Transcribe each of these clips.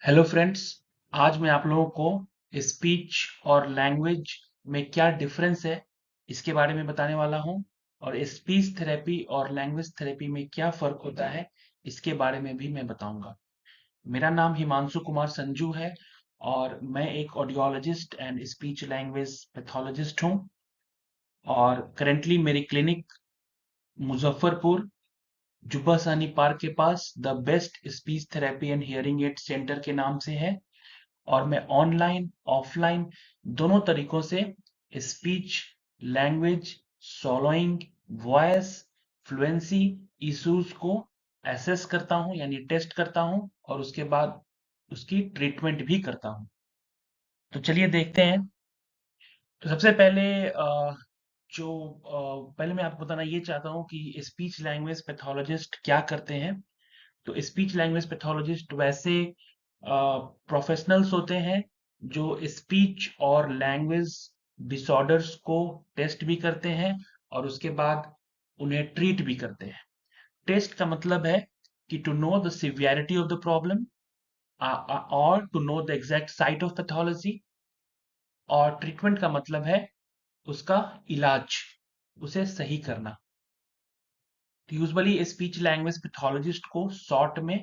Hello friends. आज मैं आप लोगों को स्पीच और लैंग्वेज में क्या डिफरेंस है इसके बारे में बताने वाला हूं और स्पीच थेरेपी और लैंग्वेज थेरेपी में क्या फर्क होता है इसके बारे में भी मैं बताऊंगा। मेरा नाम हिमांशु कुमार संजू है और मैं एक audiologist and speech language pathologist हूं और करेंटली मेरी क्लिनिक मुजफ्फरपुर जुब्बा सानी पार्क के पास the best speech therapy and hearing aid centre के नाम से है और मैं ऑनलाइन ऑफलाइन दोनों तरीकों से speech language सॉलोइंग voice fluency issues को एसेस करता हूं यानी टेस्ट करता हूं और उसके बाद उसकी ट्रीटमेंट भी करता हूं। तो चलिए देखते हैं। तो सबसे पहले पहले मैं आपको बताना ये चाहता हूँ कि स्पीच लैंग्वेज पैथोलॉजिस्ट क्या करते हैं। तो स्पीच लैंग्वेज पैथोलॉजिस्ट वैसे प्रोफेशनल्स होते हैं जो स्पीच और लैंग्वेज डिसऑर्डर्स को टेस्ट भी करते हैं और उसके बाद उन्हें ट्रीट भी करते हैं। टेस्ट का मतलब है कि to know the severity of the problem और to know the exact site of pathology. और ट्रीटमेंट का मतलब है उसका इलाज, उसे सही करना। यूजुअली स्पीच लैंग्वेज पैथोलॉजिस्ट को शॉर्ट में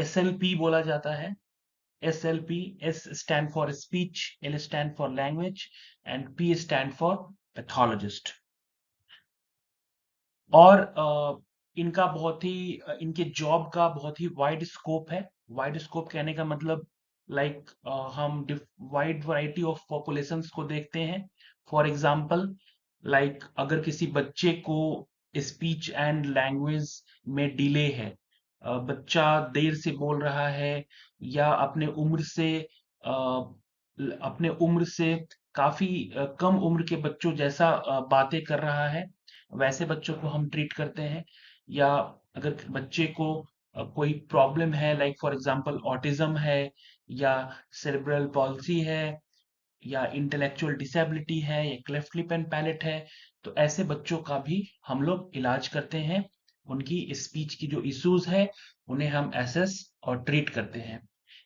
SLP बोला जाता है। SLP, S stand for speech, L stand for language and P stand for pathologist। और इनका बहुत ही इनके जॉब का बहुत ही वाइड स्कोप है। वाइड स्कोप कहने का मतलब लाइक हम वाइड वैरायटी ऑफ पॉपुलेशंस को देखते हैं। फॉर एग्जांपल लाइक अगर किसी बच्चे को स्पीच एंड लैंग्वेज में डिले है, बच्चा देर से बोल रहा है या अपने उम्र से काफी कम उम्र के बच्चों जैसा बातें कर रहा है, वैसे बच्चों को हम ट्रीट करते हैं। या अगर बच्चे को कोई प्रॉब्लम है लाइक फॉर एग्जांपल ऑटिज्म है या सेरेब्रल पॉल्सी है या इंटेलेक्चुअल डिसेबिलिटी है या क्लेफ्ट लिप एंड पैलेट है, तो ऐसे बच्चों का भी हम लोग इलाज करते हैं। उनकी स्पीच की जो इश्यूज है उन्हें हम एसेस और ट्रीट करते हैं।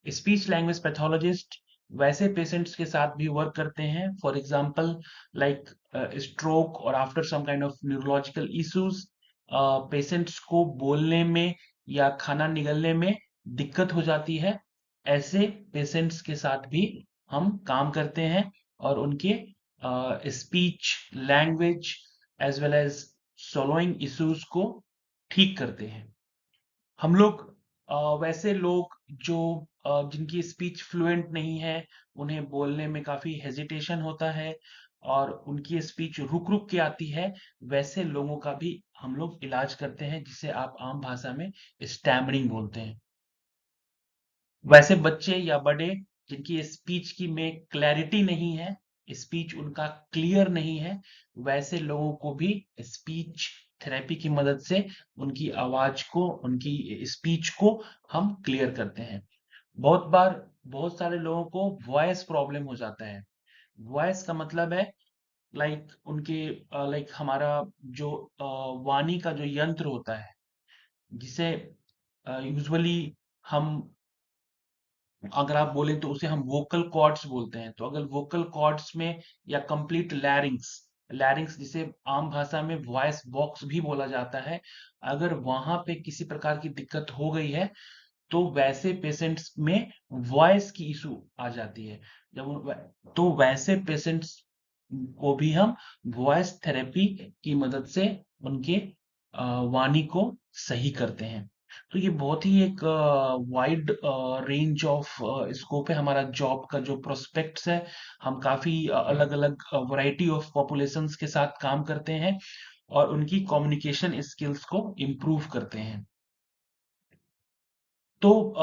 स्पीच लैंग्वेज पैथोलॉजिस्ट वैसे पेशेंट्स के साथ भी वर्क करते हैं, फॉर एग्जांपल लाइक स्ट्रोक और after some kind of neurological issues, patients को बोलने में या खाना निगलने में दिक्कत हो जाती है। ऐसे पेशेंट्स के साथ भी हम काम करते हैं और उनके speech language as well as swallowing issues को ठीक करते हैं। हम लोग वैसे लोग जो जिनकी स्पीच फ्लुएंट नहीं है, उन्हें बोलने में काफी हेजिटेशन होता है और उनकी स्पीच रुक रुक के आती है, वैसे लोगों का भी हम लोग इलाज करते हैं जिसे आप आम भाषा में स्टैमरिंग बोलते हैं। वैसे बच्चे या बड़े जिनकी स्पीच की में क्लैरिटी नहीं है, स्पीच उनका क्लियर नहीं है, वैसे लोगों को भी स्पीच थेरेपी की मदद से उनकी आवाज को, उनकी स्पीच को हम क्लियर करते हैं। बहुत बार बहुत सारे लोगों को वॉइस प्रॉब्लम हो जाता है। वॉइस का मतलब है लाइक उनके लाइक हमारा जो वाणी का जो यंत्र होता है, जिसे यूजुअली हम अगर आप बोलें तो उसे हम वोकल कॉर्ड्स बोलते हैं। तो अगर वोकल कॉर्ड्स में या कंप्लीट लैरिंग्स, लैरिंग्स जिसे आम भाषा में वॉइस बॉक्स भी बोला जाता है, अगर वहां पे किसी प्रकार की दिक्कत हो गई है तो वैसे पेशेंट्स में वॉइस की इशू आ जाती है। तो वैसे पेशेंट्स को भी हम वॉइस थेरेपी की मदद से उनके वाणी को सही करते हैं। तो ये बहुत ही एक वाइड रेंज ऑफ स्कोप है हमारा जॉब का जो प्रोस्पेक्ट्स है। हम काफी अलग अलग वैरायटी ऑफ पॉपुलेशंस के साथ काम करते हैं और उनकी कम्युनिकेशन स्किल्स को इम्प्रूव करते हैं। तो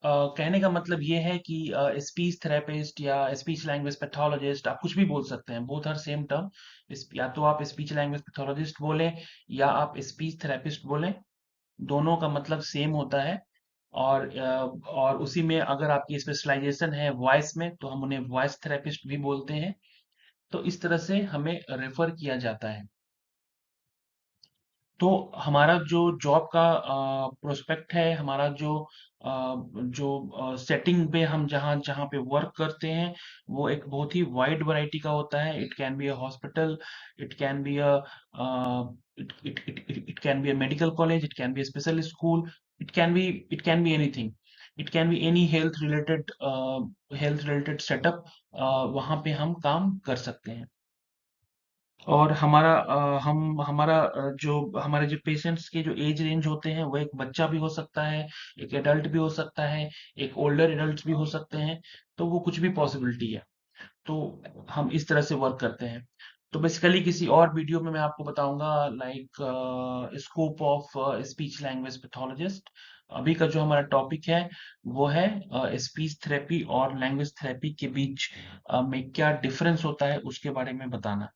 कहने का मतलब ये है कि स्पीच थेरेपिस्ट या स्पीच लैंग्वेज पैथोलॉजिस्ट आप कुछ भी बोल सकते हैं, बोथ आर सेम टर्म। या तो आप स्पीच लैंग्वेज पैथोलॉजिस्ट बोले या आप स्पीच थेरेपिस्ट बोले, दोनों का मतलब सेम होता है। और उसी में अगर आपकी स्पेशलाइजेशन है वॉइस में तो हम उन्हें वॉइस थेरेपिस्ट भी बोलते हैं। तो इस तरह से हमें रेफर किया जाता है। तो हमारा जो जॉब का प्रोस्पेक्ट है, हमारा जो सेटिंग पे हम जहाँ जहाँ पे वर्क करते हैं, वो एक बहुत ही वाइड वैरायटी का होता है। It can be a hospital, it can be a it can be a medical college, it can be a special school, it can be anything, it can be any health related setup. वहाँ पे हम काम कर सकते हैं। और हमारे जो पेशेंट्स के जो एज रेंज होते हैं, वो एक बच्चा भी हो सकता है, एक एडल्ट भी हो सकता है, एक ओल्डर एडल्ट भी हो सकते हैं। तो वो कुछ भी पॉसिबिलिटी है। तो हम इस तरह से वर्क करते हैं। तो बेसिकली किसी और वीडियो में मैं आपको बताऊंगा, like scope of speech language pathologist. अभी का जो हमारा टॉपिक है वो है स्पीच थेरेपी और लैंग्वेज थेरेपी के बीच में क्या डिफरेंस होता है उसके बारे में बताना।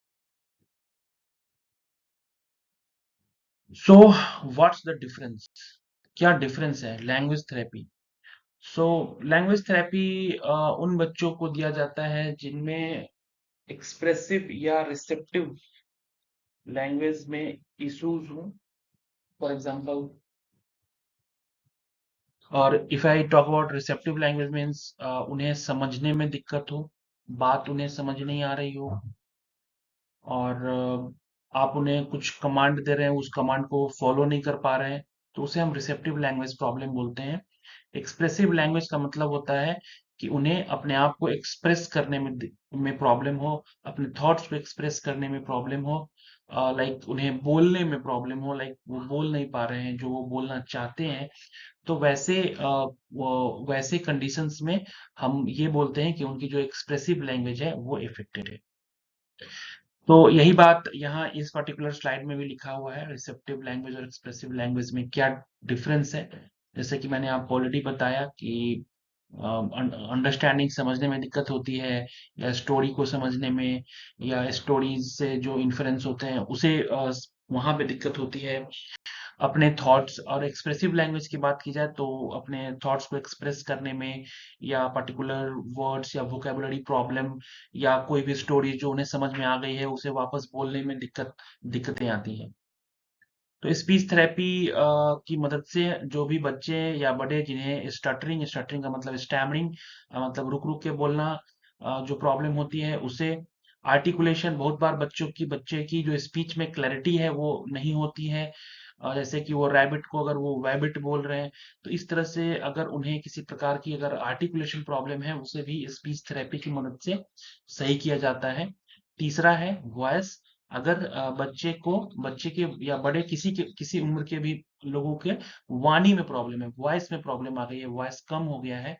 So what's the difference? क्या डिफरेंस है language therapy? So language therapy उन बच्चों को दिया जाता है जिनमें एक्सप्रेसिव या रिसेप्टिव लैंग्वेज में इश्यूज हो। फॉर एग्जांपल, और if I talk about receptive language means उन्हें समझने में दिक्कत हो, बात उन्हें समझ नहीं आ रही हो, और आप उन्हें कुछ कमांड दे रहे हैं, उस कमांड को फॉलो नहीं कर पा रहे हैं, तो उसे हम रिसेप्टिव लैंग्वेज प्रॉब्लम बोलते हैं। एक्सप्रेसिव लैंग्वेज का मतलब होता है कि उन्हें अपने आप को एक्सप्रेस करने में प्रॉब्लम हो, अपने थॉट्स को एक्सप्रेस करने में प्रॉब्लम हो, लाइक उन्हें बोलने में प्रॉब्लम हो, लाइक वो बोल नहीं पा रहे हैं जो वो बोलना चाहते हैं। तो वैसे कंडीशंस में हम ये बोलते हैं कि उनकी जो एक्सप्रेसिव लैंग्वेज है वो इफेक्टेड है। तो यही बात यहाँ इस पर्टिकुलर स्लाइड में भी लिखा हुआ है, रिसेप्टिव लैंग्वेज और एक्सप्रेसिव लैंग्वेज में क्या डिफरेंस है। जैसे कि मैंने आपको ऑलरेडी बताया कि अंडरस्टैंडिंग समझने में दिक्कत होती है, या स्टोरी को समझने में, या स्टोरीज से जो इन्फरेंस होते हैं उसे वहां पे दिक्कत होती है। अपने थॉट्स और एक्सप्रेसिव लैंग्वेज की बात की जाए तो अपने थॉट्स को एक्सप्रेस करने में, या पर्टिकुलर वर्ड्स या वोकेबुलरी प्रॉब्लम, या कोई भी स्टोरी जो उन्हें समझ में आ गई है उसे वापस बोलने में दिक्कतें आती हैं। तो स्पीच थेरेपी की मदद से जो भी बच्चे या बड़े जिन्हें स्टटरिंग स्टटरिंग का मतलब स्टैमरिंग, मतलब रुक रुक के बोलना, जो प्रॉब्लम होती है उसे, आर्टिकुलेशन, बहुत बार बच्चे की जो स्पीच में क्लैरिटी है वो नहीं होती है। जैसे कि वो रैबिट को अगर वो वैबिट बोल रहे हैं, तो इस तरह से अगर उन्हें किसी प्रकार की अगर आर्टिकुलेशन प्रॉब्लम है उसे भी स्पीच थेरेपी की मदद से सही किया जाता है। तीसरा है वॉयस। अगर बच्चे के या बड़े किसी उम्र के भी लोगों के वाणी में प्रॉब्लम है, वॉइस में प्रॉब्लम आ गई है, वॉइस कम हो गया है,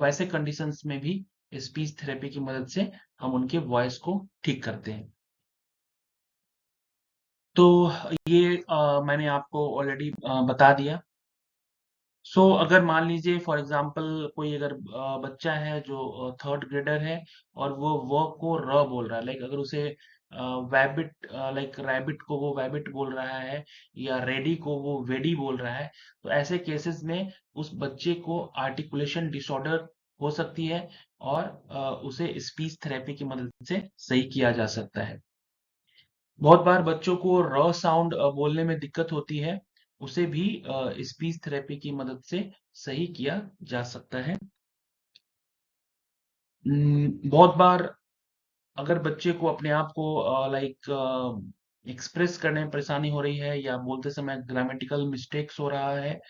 वैसे कंडीशंस में भी स्पीच थेरेपी की मदद से हम उनके वॉइस को ठीक करते हैं। तो ये मैंने आपको ऑलरेडी बता दिया। सो अगर मान लीजिए फॉर एग्जांपल कोई अगर बच्चा है जो थर्ड ग्रेडर है, और वो को र बोल रहा है, लाइक अगर उसे वैबिट, लाइक रैबिट को वो वैबिट बोल रहा है, या रेडी को वो वेडी बोल रहा है, तो ऐसे केसेस में उस बच्चे को आर्टिकुलेशन डिसऑर्डर हो सकती है, और उसे स्पीच थेरेपी की मदद से सही किया जा सकता है। बहुत बार बच्चों को र साउंड बोलने में दिक्कत होती है, उसे भी स्पीच थेरेपी की मदद से सही किया जा सकता है। बहुत बार अगर बच्चे को अपने आप को लाइक एक्सप्रेस करने में परेशानी हो रही है, या बोलते समय ग्रामेटिकल मिस्टेक्स हो रहा है,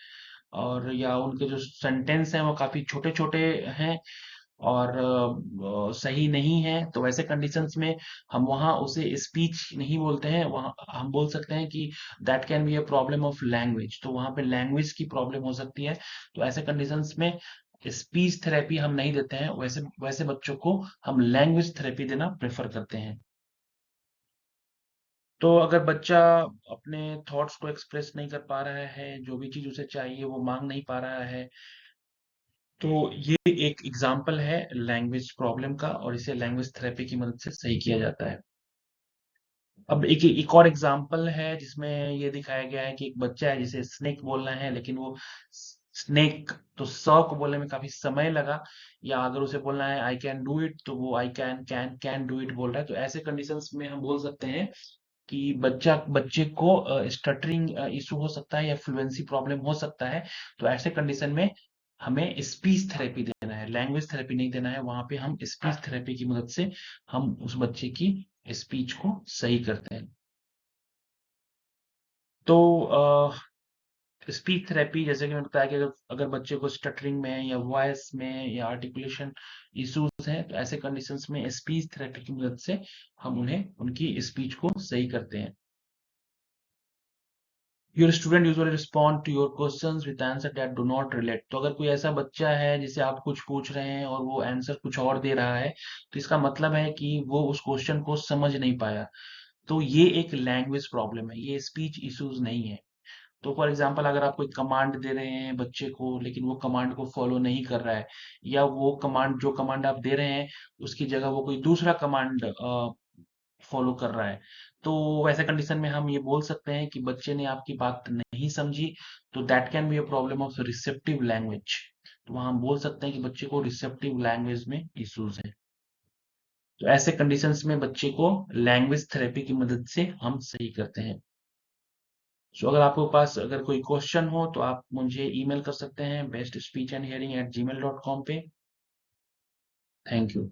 और या उनके जो सेंटेंस हैं वो काफी छोटे छोटे हैं, और सही नहीं है, तो वैसे कंडीशंस में हम वहाँ उसे स्पीच नहीं बोलते हैं, वहाँ हम बोल सकते हैं कि that can be a problem of language. तो वहाँ पे लैंग्वेज की प्रॉब्लम हो सकती है। तो ऐसे कंडीशंस में स्पीच थेरेपी हम नहीं देते हैं, वैसे वैसे बच्चों को हम लैंग्वेज थेरेपी देना प्रेफर करते हैं। तो अगर बच्चा अपने थॉट्स को एक्सप्रेस नहीं कर पा रहा है, जो भी चीज उसे चाहिए वो मांग नहीं पा रहा है, तो ये एक एग्जाम्पल है लैंग्वेज प्रॉब्लम का, और इसे लैंग्वेज थेरेपी की मदद से सही किया जाता है। अब एक और एग्जाम्पल है जिसमें ये दिखाया गया है कि एक बच्चा है जिसे स्नेक बोलना है, लेकिन वो स्नेक तो स को बोलने में काफी समय लगा, या अगर उसे बोलना है आई कैन डू इट, तो वो आई कैन डू इट बोल रहा है। तो ऐसे कंडीशंस में हम बोल सकते हैं कि बच्चे को स्टटरिंग इशू हो सकता है या फ्लुएंसी प्रॉब्लम हो सकता है। तो ऐसे कंडीशन में हमें स्पीच थेरेपी देना है, लैंग्वेज थेरेपी नहीं देना है। वहां पे हम स्पीच थेरेपी की मदद से हम उस बच्चे की स्पीच को सही करते हैं। तो स्पीच थेरेपी, जैसे कि मैंने बताया कि अगर अगर बच्चे को स्टटरिंग में या वॉइस में या आर्टिकुलेशन इश्यूज हैं, तो ऐसे कंडीशंस में स्पीच थेरेपी की मदद से हम उन्हें उनकी स्पीच को सही करते हैं। Your student usually respond to your questions with answer that do not relate. तो अगर कोई ऐसा बच्चा है जिसे आप कुछ पूछ रहे हैं और वो आंसर कुछ और दे रहा है, तो इसका मतलब है कि वो उस क्वेश्चन को समझ नहीं पाया। तो ये एक लैंग्वेज प्रॉब्लम है, ये स्पीच इश्यूज नहीं है। तो फॉर एग्जाम्पल, अगर आप कोई कमांड दे रहे हैं बच्चे को, लेकिन वो कमांड को फॉलो नहीं कर रहा है, या वो कमांड जो कमांड आप दे रहे हैं उसकी जगह वो कोई दूसरा कमांड फॉलो कर रहा है, तो वैसे कंडीशन में हम ये बोल सकते हैं कि बच्चे ने आपकी बात नहीं समझी। तो that can be a problem of receptive language. तो वहां हम बोल सकते हैं कि बच्चे को रिसेप्टिव लैंग्वेज में इश्यूज है। तो ऐसे कंडीशंस में बच्चे को लैंग्वेज थेरेपी की मदद से हम सही करते हैं। सो अगर आपके पास अगर कोई क्वेश्चन हो तो आप मुझे ईमेल कर सकते हैं, bestSpeechandHearing@gmail.com पे। Thank you.